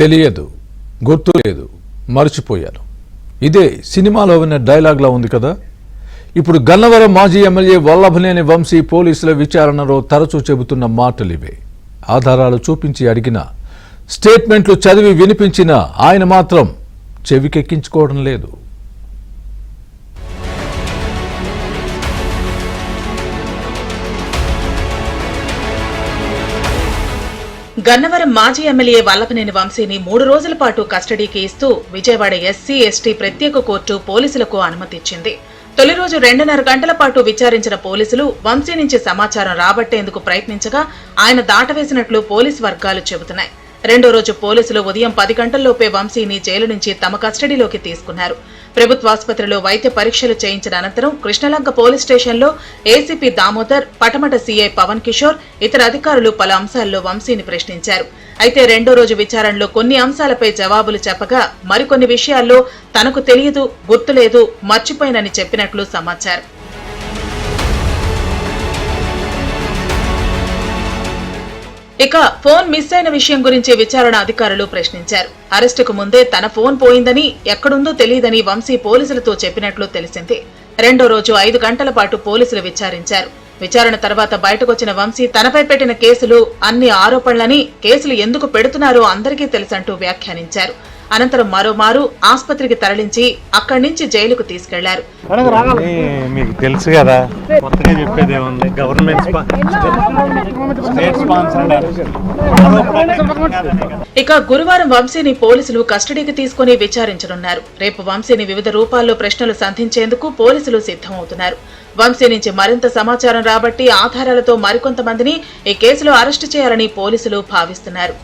తెలియదు, గుర్తు లేదు, మర్చిపోయాను. ఇదే సినిమాలో విన్న డైలాగ్లా ఉంది కదా. ఇప్పుడు గన్నవరం మాజీ ఎమ్మెల్యే వల్లభనేని వంశీ పోలీసుల విచారణలో తరచూ చెబుతున్న మాటలివే. ఆధారాలు చూపించి అడిగినా, స్టేట్మెంట్లు చదివి వినిపించినా ఆయన మాత్రం చెవికెక్కించుకోవడం లేదు. గన్నవరం మాజీ ఎమ్మెల్యే వల్లభనేని వంశీని 3 రోజుల పాటు కస్టడీకి ఇస్తూ విజయవాడ ఎస్సీ ఎస్టీ ప్రత్యేక కోర్టు పోలీసులకు అనుమతిచ్చింది. తొలి రోజు 2.5 గంటల పాటు విచారించిన పోలీసులు వంశీ నుంచి సమాచారం రాబట్టేందుకు ప్రయత్నించగా ఆయన దాటవేసినట్లు పోలీసు వర్గాలు చెబుతున్నాయి. రెండో రోజు పోలీసులు ఉదయం 10 గంటల్లోపే వంశీని జైలు నుంచి తమ కస్టడీలోకి తీసుకున్నారు. ప్రభుత్వాసుపత్రిలో వైద్య పరీక్షలు చేయించిన అనంతరం కృష్ణలంక పోలీస్ స్టేషన్లో ఏసీపీ దామోదర్, పటమట సీఐ పవన్ కిషోర్, ఇతర అధికారులు పలు అంశాల్లో వంశీని ప్రశ్నించారు. అయితే రెండో రోజు విచారణలో కొన్ని అంశాలపై జవాబులు చెప్పగా మరికొన్ని విషయాల్లో తనకు తెలియదు, గుర్తులేదు, మర్చిపోయినని చెప్పినట్లు సమాచారం. ఇక ఫోన్ మిస్ అయిన విషయం గురించి విచారణ అధికారులు ప్రశ్నించారు. అరెస్టుకు ముందే తన ఫోన్ పోయిందని, ఎక్కడుందో తెలియదని వంశీ పోలీసులతో చెప్పినట్లు తెలిసింది. రెండో రోజు 5 గంటల పాటు పోలీసులు విచారించారు. విచారణ తర్వాత బయటకొచ్చిన వంశీ తనపై పెట్టిన కేసులు అన్ని ఆరోపణలని, కేసులు ఎందుకు పెడుతున్నారో అందరికీ తెలుసంటూ వ్యాఖ్యానించారు. అనంతరం మరోమారు ఆస్పత్రికి తరలించి అక్కడి నుంచి జైలుకు తీసుకెళ్లారు. మీకు తెలుసు కదా, కొత్తగా చెప్పేది ఏముంది. గవర్నమెంట్ ఇక గురువారం వంశీని పోలీసులు కస్టడీకి తీసుకుని విచారించనున్నారు. రేపు వంశీని వివిధ రూపాల్లో ప్రశ్నలు సంధించేందుకు పోలీసులు సిద్ధమవుతున్నారు. వంశీ నుంచి మరింత సమాచారం రాబట్టి ఆధారాలతో మరికొంతమందిని ఈ కేసులో అరెస్టు చేయాలని పోలీసులు భావిస్తున్నారు.